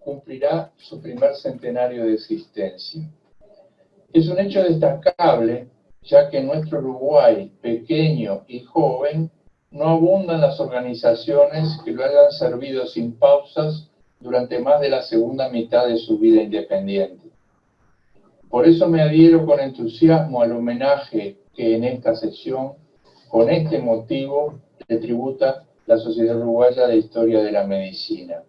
cumplirá su primer centenario de existencia. Es un hecho destacable, ya que en nuestro Uruguay, pequeño y joven, no abundan las organizaciones que lo hayan servido sin pausas durante más de la segunda mitad de su vida independiente. Por eso me adhiero con entusiasmo al homenaje que en esta sesión, con este motivo, le tributa la Sociedad Uruguaya de Historia de la Medicina.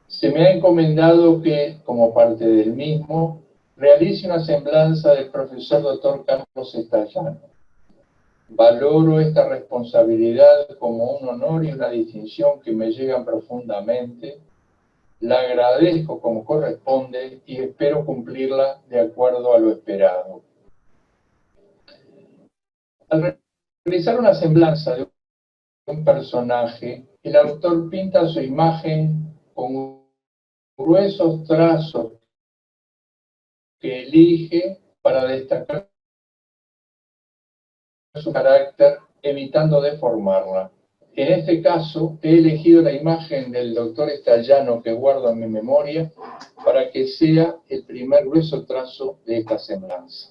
Se me ha encomendado que, como parte del mismo, realice una semblanza del profesor Dr. Carlos Estallano. Valoro esta responsabilidad como un honor y una distinción que me llegan profundamente. La agradezco como corresponde y espero cumplirla de acuerdo a lo esperado. Al realizar una semblanza de un personaje, el autor pinta su imagen con gruesos trazos que elige para destacar su carácter, evitando deformarla. En este caso, he elegido la imagen del doctor Estallano que guardo en mi memoria para que sea el primer grueso trazo de esta semblanza.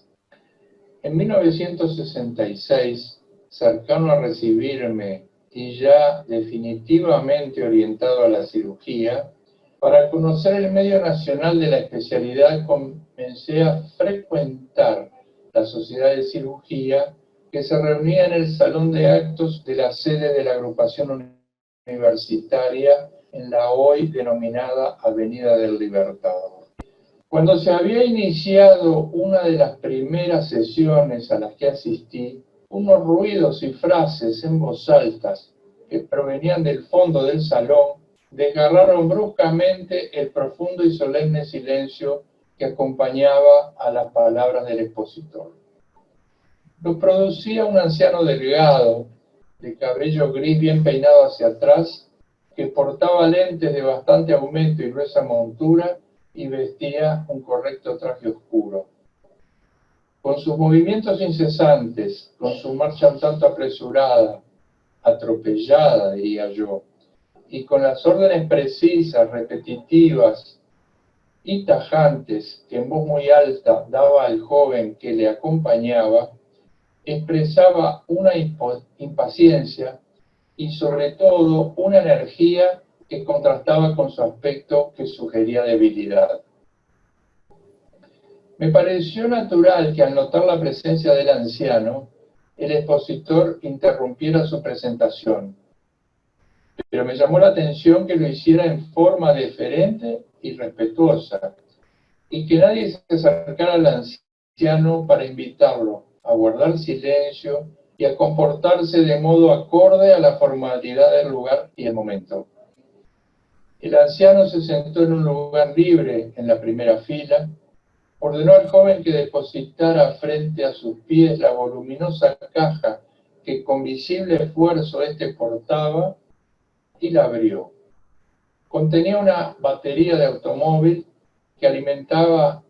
En 1966, cercano a recibirme y ya definitivamente orientado a la cirugía, para conocer el medio nacional de la especialidad comencé a frecuentar la Sociedad de Cirugía que se reunía en el salón de actos de la sede de la agrupación universitaria en la hoy denominada Avenida del Libertador. Cuando se había iniciado una de las primeras sesiones a las que asistí, unos ruidos y frases en voz alta que provenían del fondo del salón desgarraron bruscamente el profundo y solemne silencio que acompañaba a las palabras del expositor. Lo producía un anciano delgado, de cabello gris bien peinado hacia atrás, que portaba lentes de bastante aumento y gruesa montura y vestía un correcto traje oscuro. Con sus movimientos incesantes, con su marcha un tanto apresurada, atropellada, diría yo, y con las órdenes precisas, repetitivas y tajantes que en voz muy alta daba al joven que le acompañaba, expresaba una impaciencia y sobre todo una energía que contrastaba con su aspecto que sugería debilidad. Me pareció natural que al notar la presencia del anciano, el expositor interrumpiera su presentación, pero me llamó la atención que lo hiciera en forma deferente y respetuosa, y que nadie se acercara al anciano para invitarlo a guardar silencio y a comportarse de modo acorde a la formalidad del lugar y el momento. El anciano se sentó en un lugar libre en la primera fila, ordenó al joven que depositara frente a sus pies la voluminosa caja que con visible esfuerzo éste portaba y la abrió. Contenía una batería de automóvil que alimentaba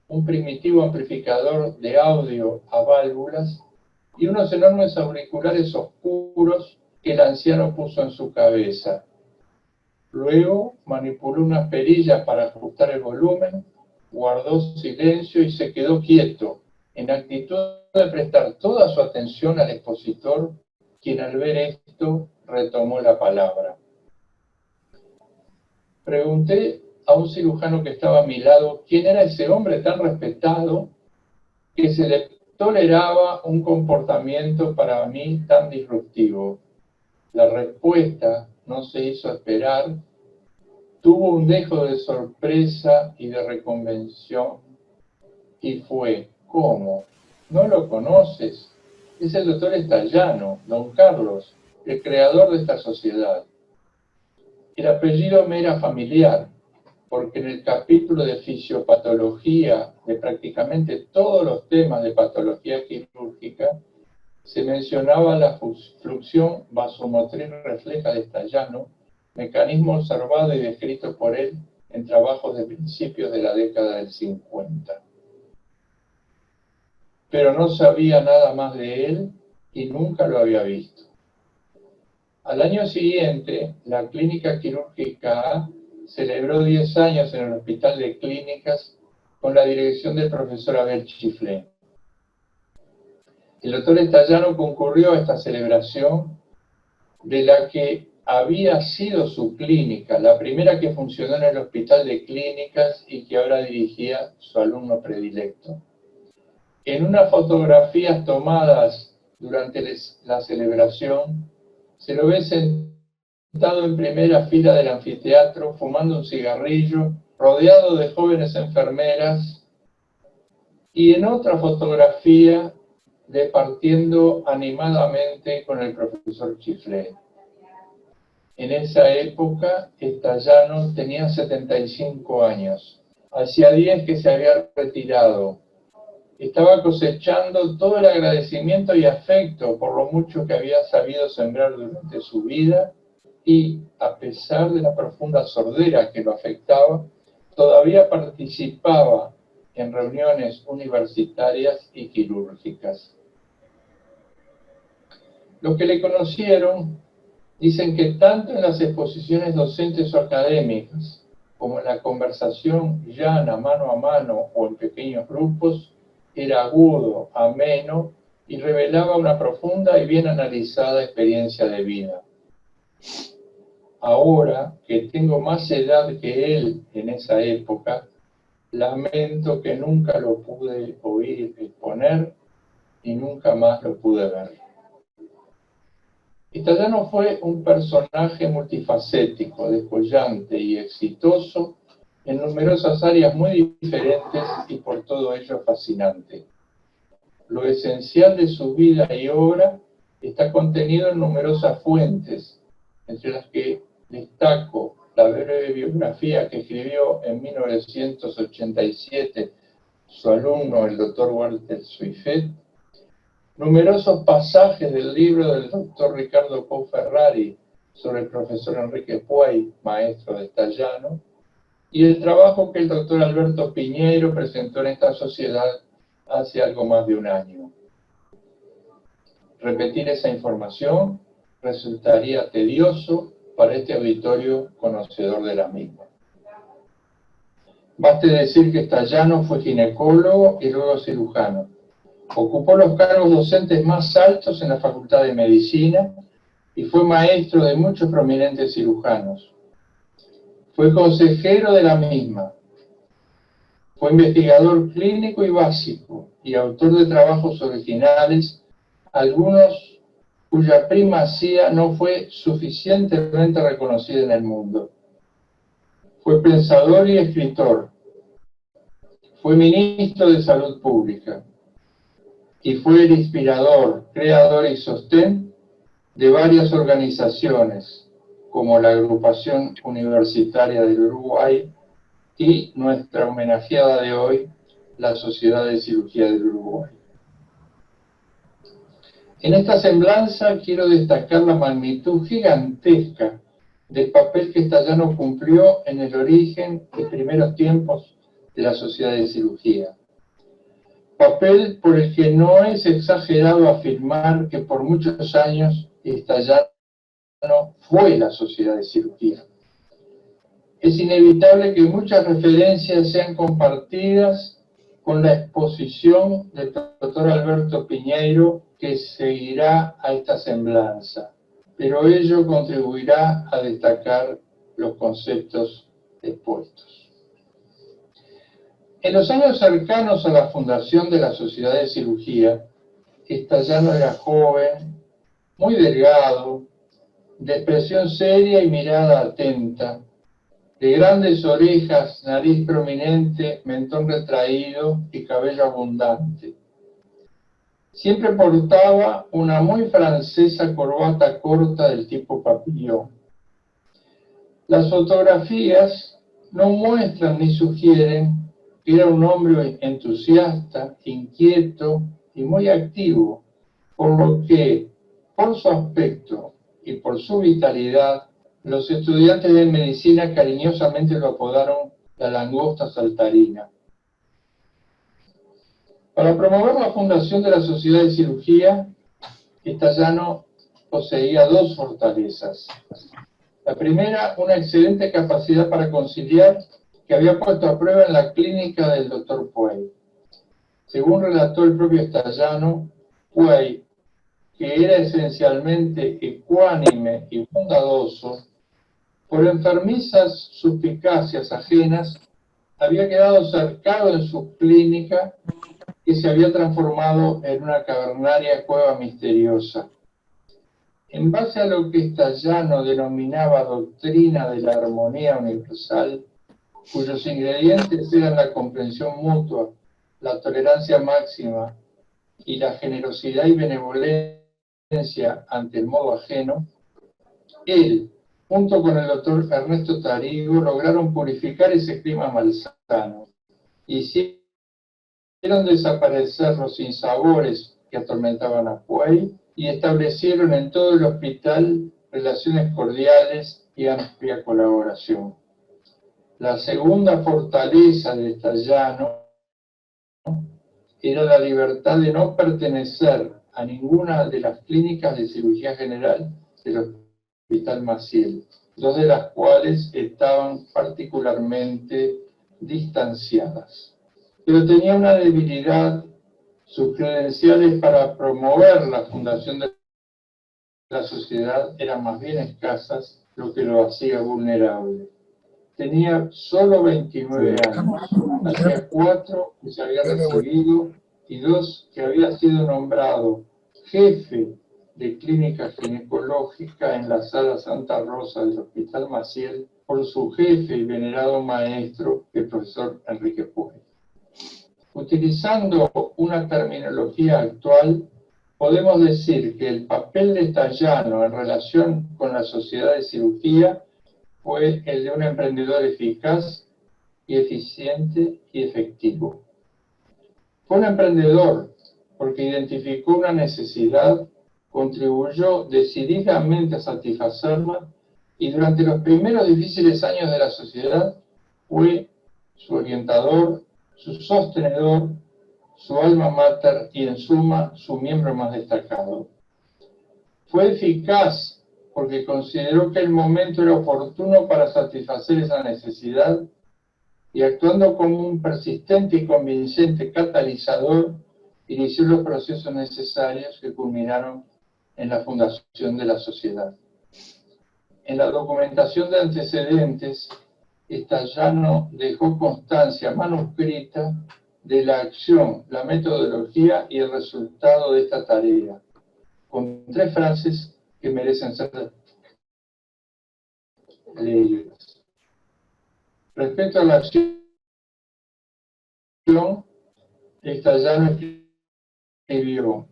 un primitivo amplificador de audio a válvulas y unos enormes auriculares oscuros que el anciano puso en su cabeza. Luego manipuló unas perillas para ajustar el volumen, guardó silencio y se quedó quieto, en actitud de prestar toda su atención al expositor, quien al ver esto retomó la palabra. Pregunté a un cirujano que estaba a mi lado quién era ese hombre tan respetado que se le toleraba un comportamiento para mí tan disruptivo. La respuesta no se hizo esperar, tuvo un dejo de sorpresa y de reconvención y fue: ¿cómo? ¿No lo conoces? Es el doctor Estallano, don Carlos, el creador de esta sociedad. El apellido me era familiar, porque en el capítulo de fisiopatología de prácticamente todos los temas de patología quirúrgica se mencionaba la fluxión vasomotriz refleja de Estallano, mecanismo observado y descrito por él en trabajos de principios de la década del 50. Pero no sabía nada más de él y nunca lo había visto. Al año siguiente, la clínica quirúrgica A celebró 10 años en el Hospital de Clínicas con la dirección del profesor Abel Chiflé. El doctor Estallano concurrió a esta celebración de la que había sido su clínica, la primera que funcionó en el Hospital de Clínicas y que ahora dirigía su alumno predilecto. En unas fotografías tomadas durante la celebración, se lo ve sentado en primera fila del anfiteatro, fumando un cigarrillo, rodeado de jóvenes enfermeras, y en otra fotografía, departiendo animadamente con el profesor Chiflé. En esa época, Estallano tenía 75 años. Hacía 10 que se había retirado. Estaba cosechando todo el agradecimiento y afecto por lo mucho que había sabido sembrar durante su vida y, a pesar de la profunda sordera que lo afectaba, todavía participaba en reuniones universitarias y quirúrgicas. Los que le conocieron dicen que tanto en las exposiciones docentes o académicas, como en la conversación llana, mano a mano o en pequeños grupos, era agudo, ameno y revelaba una profunda y bien analizada experiencia de vida. Ahora que tengo más edad que él en esa época, lamento que nunca lo pude oír exponer y nunca más lo pude ver. Estallano fue un personaje multifacético, descollante y exitoso en numerosas áreas muy diferentes y por todo ello fascinante. Lo esencial de su vida y obra está contenido en numerosas fuentes, entre las que destaco la breve biografía que escribió en 1987 su alumno, el doctor Walter Suifet, numerosos pasajes del libro del doctor Ricardo Pou Ferrari sobre el profesor Enrique Puey, maestro de Estallano, y el trabajo que el doctor Alberto Piñeiro presentó en esta sociedad hace algo más de un año. Repetir esa información resultaría tedioso para este auditorio conocedor de la misma. Baste decir que Estallano fue ginecólogo y luego cirujano. Ocupó los cargos docentes más altos en la Facultad de Medicina y fue maestro de muchos prominentes cirujanos. Fue consejero de la misma. Fue investigador clínico y básico y autor de trabajos originales, algunos cuya primacía no fue suficientemente reconocida en el mundo. Fue pensador y escritor. Fue ministro de Salud Pública. Y fue el inspirador, creador y sostén de varias organizaciones, como la Agrupación Universitaria del Uruguay y nuestra homenajeada de hoy, la Sociedad de Cirugía del Uruguay. En esta semblanza quiero destacar la magnitud gigantesca del papel que Estallano cumplió en el origen y primeros tiempos de la Sociedad de Cirugía. Papel por el que no es exagerado afirmar que por muchos años Estallano fue la Sociedad de Cirugía. Es inevitable que muchas referencias sean compartidas con la exposición del doctor Alberto Piñeiro que seguirá a esta semblanza, pero ello contribuirá a destacar los conceptos expuestos. En los años cercanos a la fundación de la Sociedad de Cirugía, Estallano era joven, muy delgado, de expresión seria y mirada atenta, de grandes orejas, nariz prominente, mentón retraído y cabello abundante. Siempre portaba una muy francesa corbata corta del tipo papillón. Las fotografías no muestran ni sugieren que era un hombre entusiasta, inquieto y muy activo, por lo que, por su aspecto y por su vitalidad, los estudiantes de medicina cariñosamente lo apodaron la langosta saltarina. Para promover la fundación de la Sociedad de Cirugía, Estallano poseía dos fortalezas. La primera, una excelente capacidad para conciliar que había puesto a prueba en la clínica del Dr. Puey. Según relató el propio Stallano, Puey, que era esencialmente ecuánime y bondadoso, por enfermizas suspicacias ajenas, había quedado cercado en su clínica que se había transformado en una cavernaria cueva misteriosa. En base a lo que Stallano denominaba doctrina de la armonía universal, cuyos ingredientes eran la comprensión mutua, la tolerancia máxima y la generosidad y benevolencia ante el modo ajeno, él, junto con el doctor Ernesto Tarigo, lograron purificar ese clima malsano. Hicieron desaparecer los sinsabores que atormentaban a Puey y establecieron en todo el hospital relaciones cordiales y amplia colaboración. La segunda fortaleza de Stallano era la libertad de no pertenecer a ninguna de las clínicas de cirugía general del Hospital Maciel, dos de las cuales estaban particularmente distanciadas. Pero tenía una debilidad: sus credenciales para promover la fundación de la sociedad eran más bien escasas, lo que lo hacía vulnerable. Tenía solo 29 años, hacía 4 que se había recibido y 2 que había sido nombrado jefe de clínica ginecológica en la Sala Santa Rosa del Hospital Maciel por su jefe y venerado maestro, el profesor Enrique Puey. Utilizando una terminología actual, podemos decir que el papel de Stallano en relación con la sociedad de cirugía fue el de un emprendedor eficaz y eficiente y efectivo. Fue un emprendedor porque identificó una necesidad, contribuyó decididamente a satisfacerla y durante los primeros difíciles años de la sociedad fue su orientador, su sostenedor, su alma mater y en suma su miembro más destacado. Fue eficaz porque consideró que el momento era oportuno para satisfacer esa necesidad y actuando como un persistente y convincente catalizador, inició los procesos necesarios que culminaron en la fundación de la sociedad. En la documentación de antecedentes, Stallano dejó constancia manuscrita de la acción, la metodología y el resultado de esta tarea, con 3 frases que merecen ser leídas. Respecto a la acción, Stallano escribió: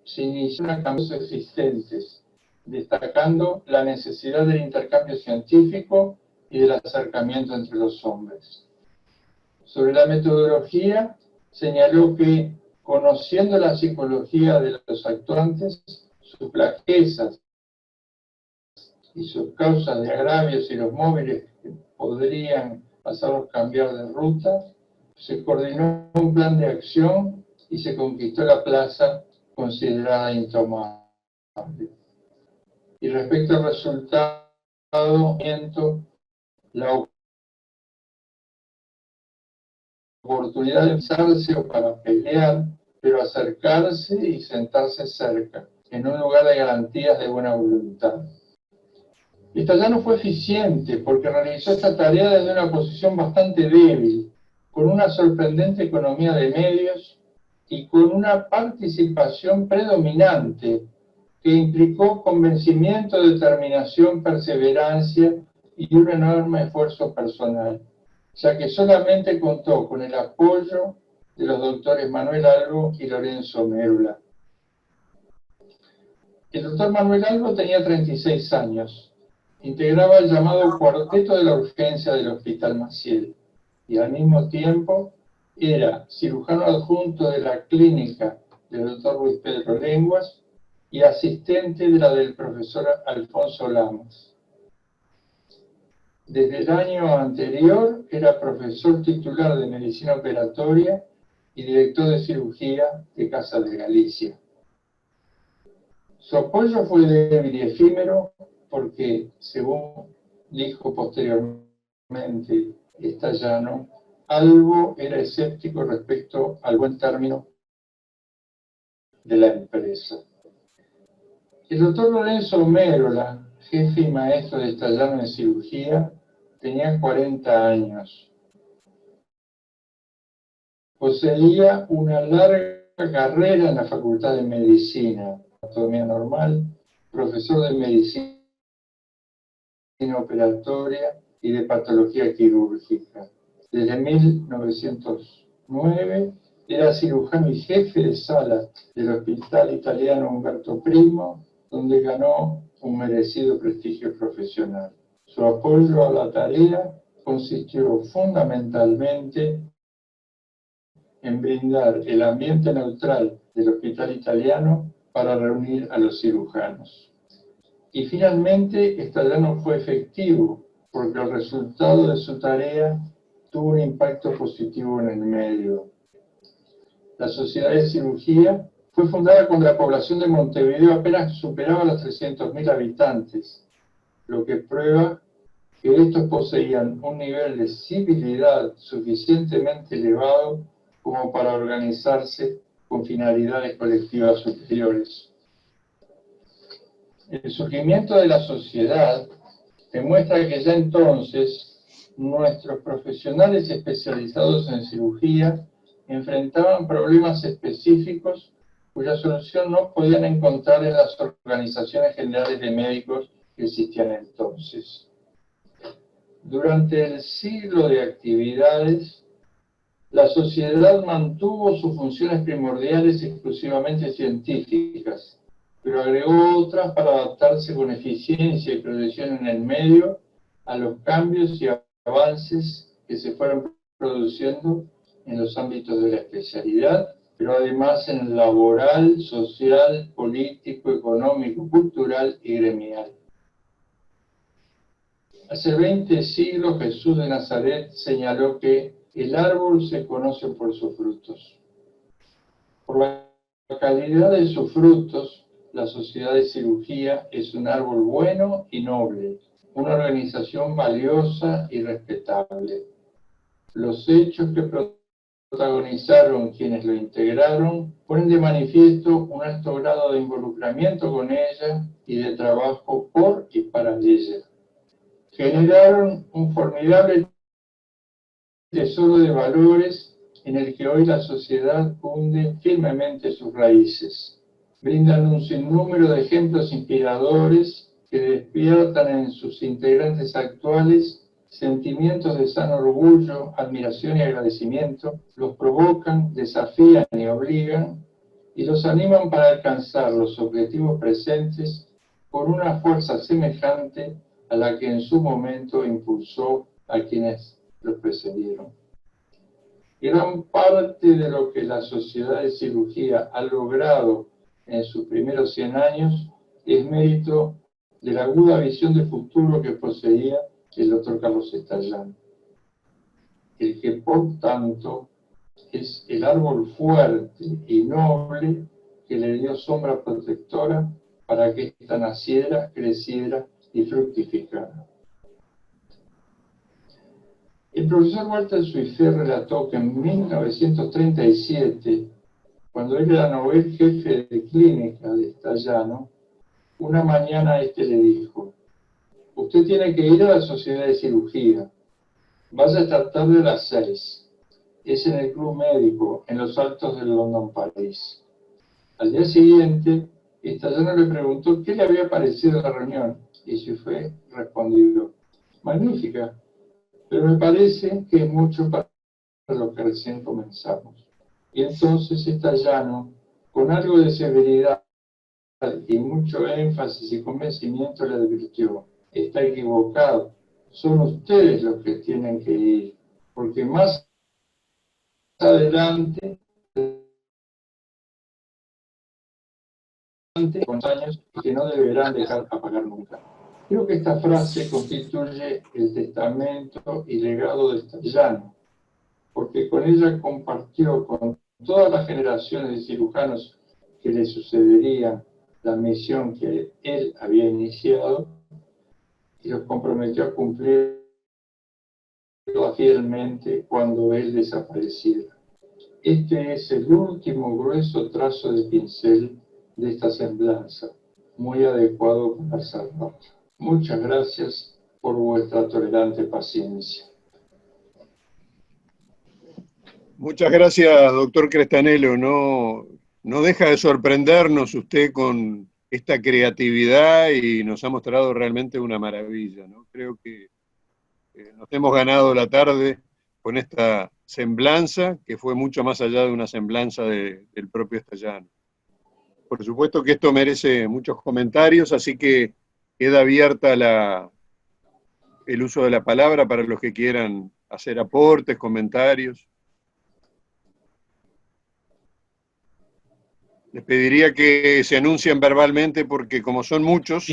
se iniciaron cambios existentes, destacando la necesidad del intercambio científico y del acercamiento entre los hombres. Sobre la metodología, señaló que, conociendo la psicología de los actuantes, sus flaquezas y sus causas de agravios y los móviles que podrían hacerlos cambiar de ruta, se coordinó un plan de acción y se conquistó la plaza considerada intomable. Y respecto al resultado, la oportunidad de usarse o para pelear, pero acercarse y sentarse cerca, en un lugar de garantías de buena voluntad. Stallano fue eficiente porque realizó esta tarea desde una posición bastante débil, con una sorprendente economía de medios y con una participación predominante que implicó convencimiento, determinación, perseverancia y un enorme esfuerzo personal, ya que solamente contó con el apoyo de los doctores Manuel Albo y Lorenzo Mérula. El doctor Manuel Albo tenía 36 años, integraba el llamado cuarteto de la urgencia del Hospital Maciel y al mismo tiempo era cirujano adjunto de la clínica del doctor Luis Pedro Lenguas y asistente de la del profesor Alfonso Lamas. Desde el año anterior era profesor titular de medicina operatoria y director de cirugía de Casa de Galicia. Su apoyo fue débil y efímero porque, según dijo posteriormente Stallano, algo era escéptico respecto al buen término de la empresa. El doctor Lorenzo Mérola, jefe y maestro de Stallano en cirugía, tenía 40 años. Poseía una larga carrera en la Facultad de Medicina, anatomía normal, profesor de medicina operatoria y de patología quirúrgica. Desde 1909 era cirujano y jefe de sala del Hospital Italiano Umberto I, donde ganó un merecido prestigio profesional. Su apoyo a la tarea consistió fundamentalmente en brindar el ambiente neutral del Hospital Italiano para reunir a los cirujanos. Y finalmente, Stallano fue efectivo, porque el resultado de su tarea tuvo un impacto positivo en el medio. La Sociedad de Cirugía fue fundada cuando la población de Montevideo apenas superaba los 300.000 habitantes, lo que prueba que estos poseían un nivel de civilidad suficientemente elevado como para organizarse con finalidades colectivas superiores. El surgimiento de la sociedad demuestra que ya entonces nuestros profesionales especializados en cirugía enfrentaban problemas específicos cuya solución no podían encontrar en las organizaciones generales de médicos que existían entonces. Durante el siglo de actividades, la sociedad mantuvo sus funciones primordiales exclusivamente científicas, pero agregó otras para adaptarse con eficiencia y precisión en el medio a los cambios y avances que se fueron produciendo en los ámbitos de la especialidad, pero además en el laboral, social, político, económico, cultural y gremial. Hace 20 siglos Jesús de Nazaret señaló que el árbol se conoce por sus frutos. Por la calidad de sus frutos, la Sociedad de Cirugía es un árbol bueno y noble, una organización valiosa y respetable. Los hechos que protagonizaron quienes lo integraron ponen de manifiesto un alto grado de involucramiento con ella y de trabajo por y para ella. Generaron un formidable tesoro de valores en el que hoy la sociedad hunde firmemente sus raíces. Brindan un sinnúmero de ejemplos inspiradores que despiertan en sus integrantes actuales sentimientos de sano orgullo, admiración y agradecimiento, los provocan, desafían y obligan, y los animan para alcanzar los objetivos presentes con una fuerza semejante a la que en su momento impulsó a quienes los precedieron. Gran parte de lo que la Sociedad de Cirugía ha logrado en sus primeros 100 años es mérito de la aguda visión de futuro que poseía el doctor Carlos Stallano, el que por tanto es el árbol fuerte y noble que le dio sombra protectora para que ésta naciera, creciera y fructificara. El profesor Walter Suifer relató que en 1937, cuando él era novel jefe de clínica de Stallano, una mañana le dijo: usted tiene que ir a la Sociedad de Cirugía, vaya esta tarde a las 6, es en el Club Médico, en los altos del London Paris. Al día siguiente, Stallano le preguntó qué le había parecido la reunión, y Suifer respondió: magnífica, pero me parece que es mucho para lo que recién comenzamos. Y entonces Stallano, con algo de severidad y mucho énfasis y convencimiento, le advirtió: está equivocado, son ustedes los que tienen que ir, porque más adelante, con años, que no deberán dejar apagar nunca. Creo que esta frase constituye el testamento y legado de Stallano, porque con ella compartió con todas las generaciones de cirujanos que le sucederían la misión que él había iniciado, y los comprometió a cumplir fielmente cuando él desapareciera. Este es el último grueso trazo de pincel de esta semblanza, muy adecuado para cerrar. Muchas gracias por vuestra tolerante paciencia. Muchas gracias, doctor Crestanelo. No deja de sorprendernos usted con esta creatividad y nos ha mostrado realmente una maravilla, ¿no? Creo que nos hemos ganado la tarde con esta semblanza, que fue mucho más allá de una semblanza del propio Stayano. Por supuesto que esto merece muchos comentarios, así que queda abierta el uso de la palabra para los que quieran hacer aportes, comentarios. Les pediría que se anuncien verbalmente porque como son muchos...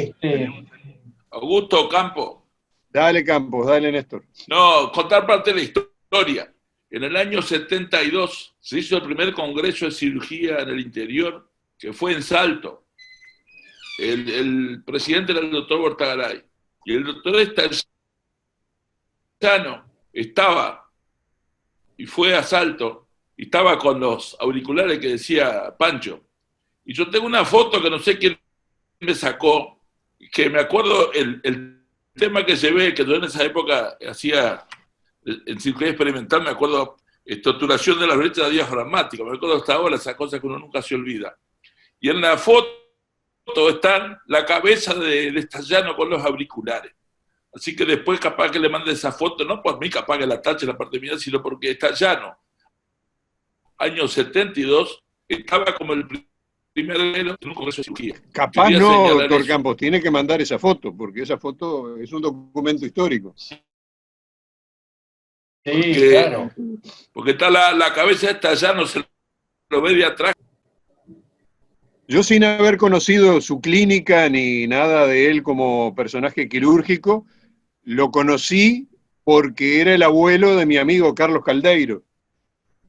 Augusto Campo. Dale, Campos, dale, Néstor. No, contar parte de la historia. En el año 72 se hizo el primer congreso de cirugía en el interior, que fue en Salto. El presidente era el doctor Bortagaray. Y el doctor Stayano estaba, y fue a Salto, y estaba con los auriculares que decía Pancho. Y yo tengo una foto que no sé quién me sacó, que me acuerdo el tema que se ve, que yo en esa época hacía en cirugía experimental, me acuerdo estructuración de las brechas diafragmáticas, me acuerdo hasta ahora esas cosas que uno nunca se olvida. Y en la foto está la cabeza de Stayano con los auriculares. Así que después capaz que le mande esa foto, no por mí capaz que la tache la parte mía, sino porque Stayano, año 72, estaba como el primer en un congreso de cirugía. Capaz no, doctor Campos, tiene que mandar esa foto, porque esa foto es un documento histórico. Sí, claro. Porque está la cabeza de Stayano, se lo ve de atrás. Yo sin haber conocido su clínica ni nada de él como personaje quirúrgico, lo conocí porque era el abuelo de mi amigo Carlos Caldeiro.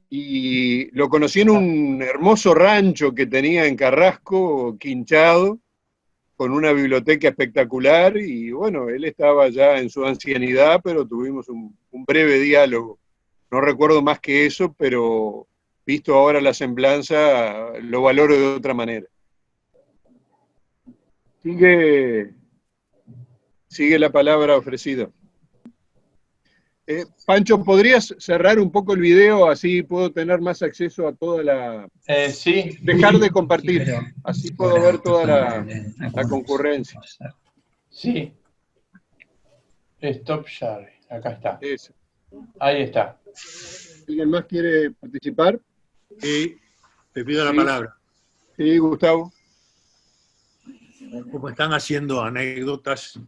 Y lo conocí en un hermoso rancho que tenía en Carrasco, Quinchado, con una biblioteca espectacular, y bueno, él estaba ya en su ancianidad, pero tuvimos un breve diálogo. No recuerdo más que eso, pero visto ahora la semblanza, lo valoro de otra manera. Sigue la palabra ofrecida. Pancho, ¿podrías cerrar un poco el video? Así puedo tener más acceso a toda la... Sí. Dejar de compartir, sí, pero así puedo ver toda la concurrencia. Sí. Stop share, acá está. Eso. Ahí está. ¿Alguien más quiere participar? Sí, te pido la palabra. Sí, Gustavo. Como están haciendo anécdotas,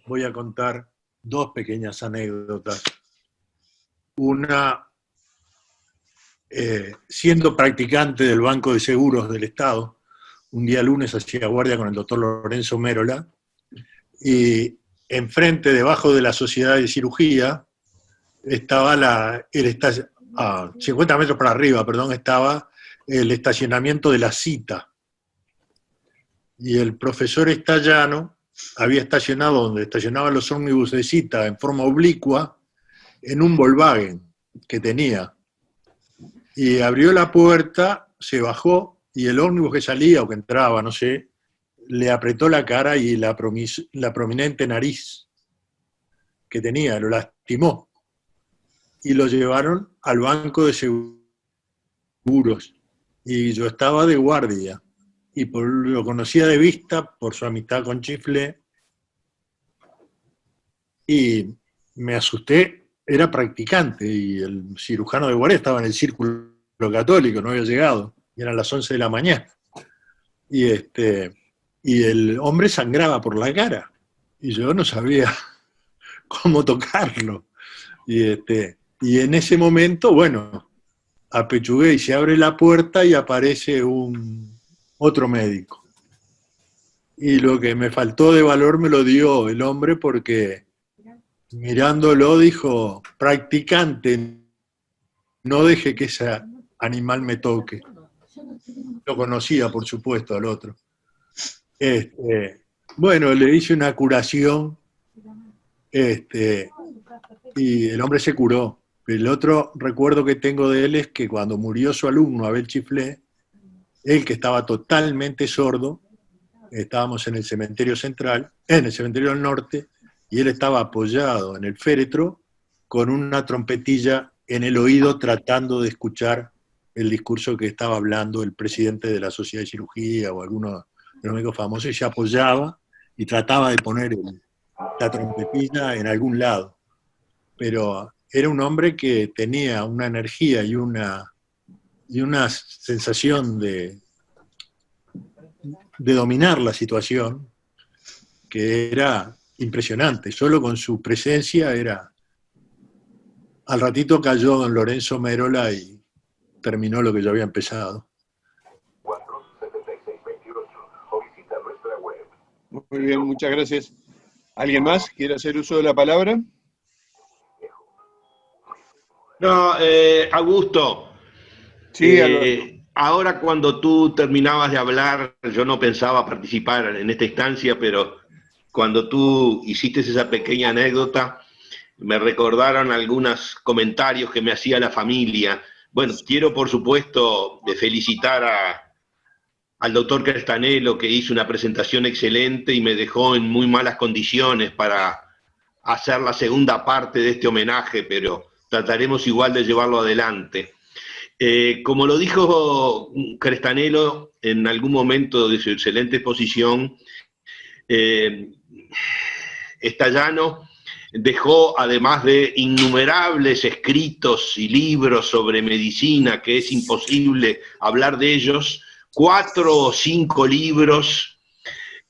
voy a contar dos pequeñas anécdotas. Una, siendo practicante del Banco de Seguros del Estado, un día lunes hacía guardia con el doctor Lorenzo Mérola, y enfrente, debajo de la Sociedad de Cirugía, estaba a 50 metros para arriba, perdón, estaba el estacionamiento de La Cita. Y el profesor Stayano había estacionado donde estacionaban los ómnibus de Cita en forma oblicua en un Volkswagen que tenía. Y abrió la puerta, se bajó, y el ómnibus que salía o que entraba, no sé, le apretó la cara y la prominente nariz que tenía, lo lastimó. Y lo llevaron al Banco de Seguros. Y yo estaba de guardia. Y lo conocía de vista por su amistad con Chiflé. Y me asusté, era practicante, y el cirujano de guardia estaba en el círculo católico, no había llegado, y eran las 11 de la mañana. Y el hombre sangraba por la cara, y yo no sabía cómo tocarlo. Y en ese momento, bueno, apechugué y se abre la puerta y aparece otro médico. Y lo que me faltó de valor me lo dio el hombre, porque mirándolo dijo: practicante, no deje que ese animal me toque. Lo conocía, por supuesto, al otro. Bueno, le hice una curación Y el hombre se curó. El otro recuerdo que tengo de él es que cuando murió su alumno, Abel Chiflé, él que estaba totalmente sordo, estábamos en el cementerio central, en el cementerio del norte, y él estaba apoyado en el féretro con una trompetilla en el oído tratando de escuchar el discurso que estaba hablando el presidente de la Sociedad de Cirugía o alguno de los médicos famosos, y se apoyaba y trataba de poner la trompetilla en algún lado. Pero era un hombre que tenía una energía y una sensación de dominar la situación que era impresionante. Solo con su presencia era... Al ratito cayó don Lorenzo Merola y terminó lo que yo había empezado. Muy bien, muchas gracias. ¿Alguien más quiere hacer uso de la palabra? No, Augusto. Sí, Alberto. Ahora cuando tú terminabas de hablar, yo no pensaba participar en esta instancia, pero cuando tú hiciste esa pequeña anécdota, me recordaron algunos comentarios que me hacía la familia. Bueno, quiero por supuesto felicitar al doctor Crestanelo, que hizo una presentación excelente y me dejó en muy malas condiciones para hacer la segunda parte de este homenaje, pero trataremos igual de llevarlo adelante. Como lo dijo Crestanelo en algún momento de su excelente exposición, Estallano dejó, además de innumerables escritos y libros sobre medicina, que es imposible hablar de ellos, 4 o 5 libros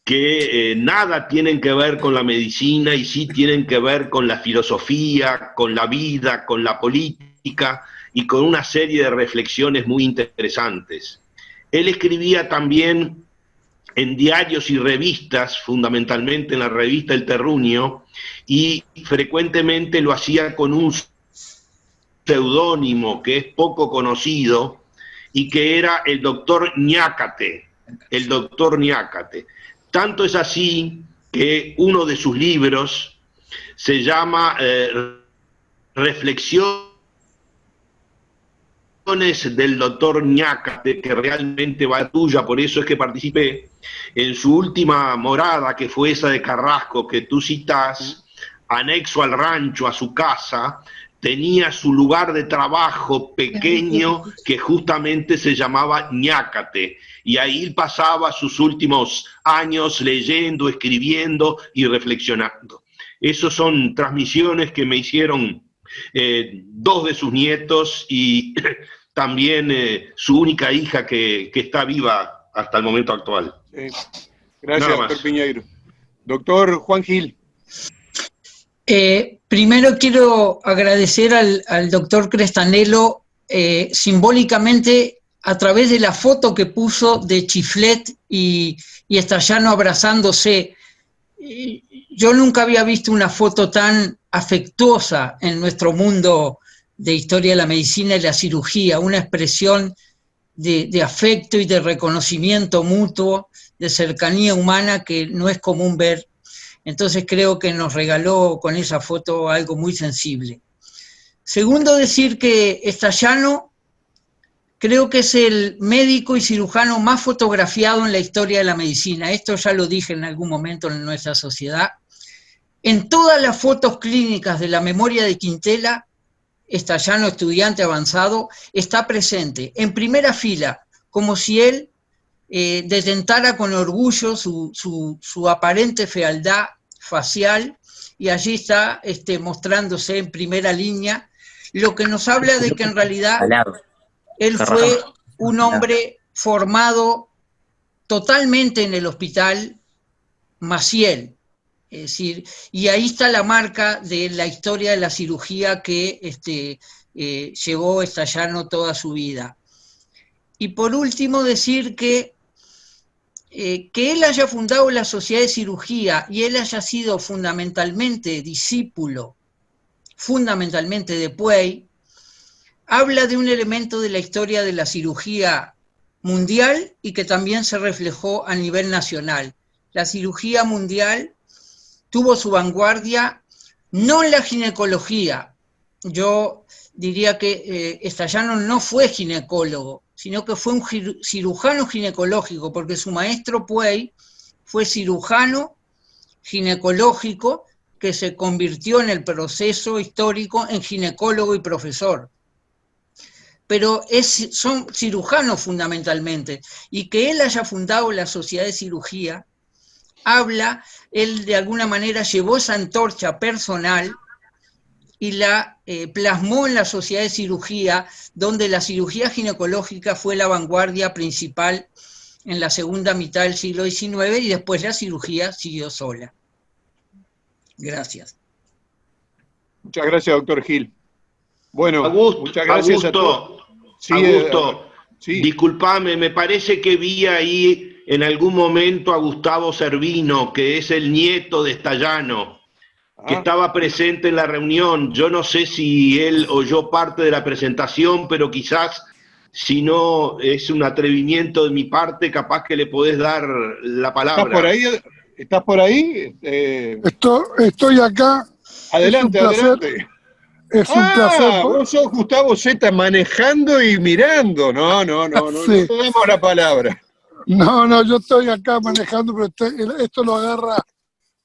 que nada tienen que ver con la medicina y sí tienen que ver con la filosofía, con la vida, con la política y con una serie de reflexiones muy interesantes. Él escribía también en diarios y revistas, fundamentalmente en la revista El Terruño, y frecuentemente lo hacía con un seudónimo que es poco conocido y que era el doctor Ñácate, el doctor Ñácate. Tanto es así que uno de sus libros se llama Reflexiones del doctor Ñácate, que realmente va tuya, por eso es que participé. En su última morada, que fue esa de Carrasco que tú citás, anexo al rancho, a su casa, tenía su lugar de trabajo pequeño que justamente se llamaba Ñácate, y ahí pasaba sus últimos años leyendo, escribiendo y reflexionando. Esas son transmisiones que me hicieron 2 de sus nietos y también su única hija que está viva hasta el momento actual. Sí. Gracias, doctor Piñeiro. Doctor Juan Gil. Primero quiero agradecer al doctor Crestanelo simbólicamente a través de la foto que puso de Chiflet y Estallano abrazándose. Yo nunca había visto una foto tan afectuosa en nuestro mundo de historia de la medicina y la cirugía, una expresión de afecto y de reconocimiento mutuo, de cercanía humana que no es común ver. Entonces creo que nos regaló con esa foto algo muy sensible. Segundo, decir que Estallano creo que es el médico y cirujano más fotografiado en la historia de la medicina. Esto ya lo dije en algún momento en nuestra sociedad. En todas las fotos clínicas de la memoria de Quintela, Estallano, estudiante avanzado, está presente en primera fila, como si él detentara con orgullo su aparente fealdad facial, y allí está mostrándose en primera línea, lo que nos habla de que en realidad él fue un hombre formado totalmente en el hospital Maciel. Es decir, y ahí está la marca de la historia de la cirugía que llevó Estallano toda su vida. Y por último decir que él haya fundado la Sociedad de Cirugía y él haya sido fundamentalmente discípulo, fundamentalmente de Puey, habla de un elemento de la historia de la cirugía mundial y que también se reflejó a nivel nacional. La cirugía mundial tuvo su vanguardia no en la ginecología. Yo diría que Estallano no fue ginecólogo, sino que fue un cirujano ginecológico, porque su maestro Puey fue cirujano ginecológico que se convirtió en el proceso histórico en ginecólogo y profesor. Pero son cirujanos fundamentalmente, y que él haya fundado la Sociedad de Cirugía, él de alguna manera llevó esa antorcha personal y la plasmó en la Sociedad de Cirugía, donde la cirugía ginecológica fue la vanguardia principal en la segunda mitad del siglo XIX, y después la cirugía siguió sola. Gracias. Muchas gracias, doctor Gil. Bueno, muchas gracias a todos. Sí, Augusto, sí. Disculpame, me parece que vi ahí en algún momento a Gustavo Servino, que es el nieto de Estallano, que estaba presente en la reunión. Yo no sé si él oyó parte de la presentación, pero quizás, si no es un atrevimiento de mi parte, capaz que le podés dar la palabra. ¿Estás por ahí? Estoy acá. Adelante, adelante. Es un placer. Vos sos Gustavo Zeta manejando y mirando. No te damos la palabra. No, yo estoy acá manejando, pero esto lo agarra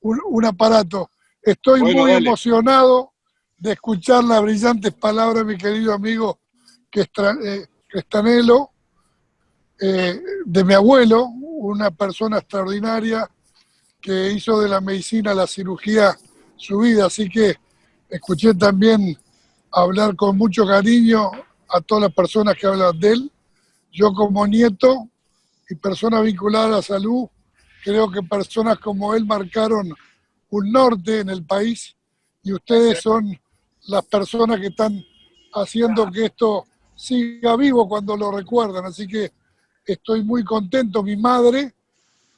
un aparato. Estoy muy emocionado de escuchar las brillantes palabras de mi querido amigo Crestanello, de mi abuelo, una persona extraordinaria que hizo de la medicina, la cirugía, su vida. Así que escuché también hablar con mucho cariño a todas las personas que hablan de él. Yo como nieto y persona vinculada a la salud, creo que personas como él marcaron un norte en el país, y ustedes son las personas que están haciendo que esto siga vivo cuando lo recuerdan. Así que estoy muy contento. Mi madre,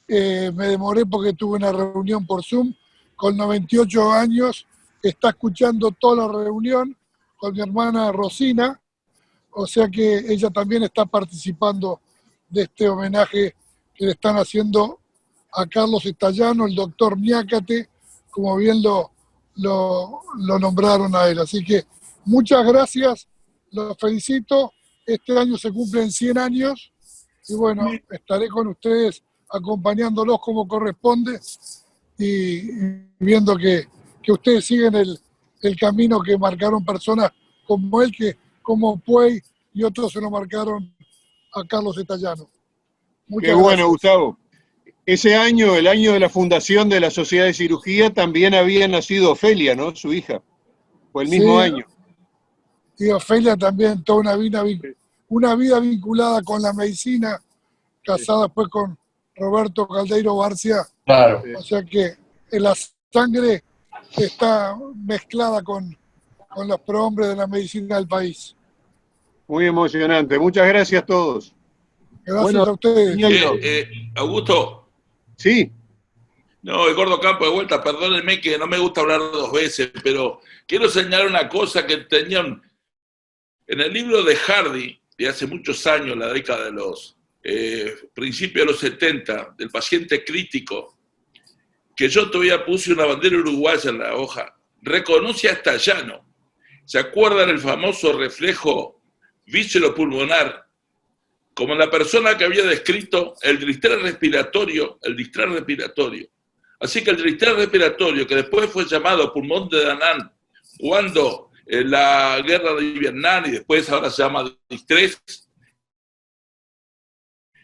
me demoré porque tuve una reunión por Zoom, con 98 años, está escuchando toda la reunión con mi hermana Rosina, o sea que ella también está participando de este homenaje que le están haciendo a Carlos Estallano, el doctor Ñácate, como bien lo nombraron a él. Así que muchas gracias, los felicito. Este año se cumplen 100 años y bueno, estaré con ustedes acompañándolos como corresponde y viendo que ustedes siguen el camino que marcaron personas como él, que como Puey y otros se lo marcaron a Carlos Estallano. Qué bueno, Gustavo. Ese año, el año de la fundación de la Sociedad de Cirugía, también había nacido Ofelia, ¿no? Su hija. Fue el mismo año. Y Ofelia también, toda una vida vinculada con la medicina, casada después con Roberto Caldeiro García. Claro. O sea que la sangre está mezclada con los prohombres de la medicina del país. Muy emocionante. Muchas gracias a todos. Gracias a ustedes. Augusto. Sí. No, el Gordo Campo de vuelta, perdónenme que no me gusta hablar dos veces, pero quiero señalar una cosa que tenían en el libro de Hardy, de hace muchos años, la década de los principios de los 70, del paciente crítico, que yo todavía puse una bandera uruguaya en la hoja, reconoce a Estallano. ¿Se acuerdan el famoso reflejo víscero-pulmonar? Como la persona que había descrito el distrés respiratorio. Así que el distrés respiratorio, que después fue llamado pulmón de Danán, cuando la guerra de Vietnam, y después ahora se llama distrés,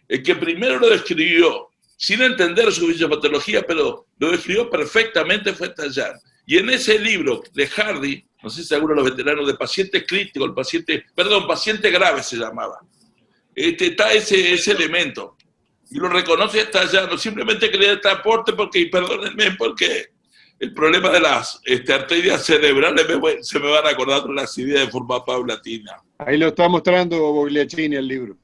el que primero lo describió, sin entender su fisiopatología, pero lo describió perfectamente, fue Estallano. Y en ese libro de Hardy, no sé si alguno de los veteranos, de paciente crítico, paciente grave se llamaba, está ese elemento, y lo reconoce Estallano. Simplemente quería este aporte porque, y perdónenme, porque el problema de las arterias cerebrales se me van acordando las ideas de forma paulatina. Ahí lo está mostrando Bogliacini el libro.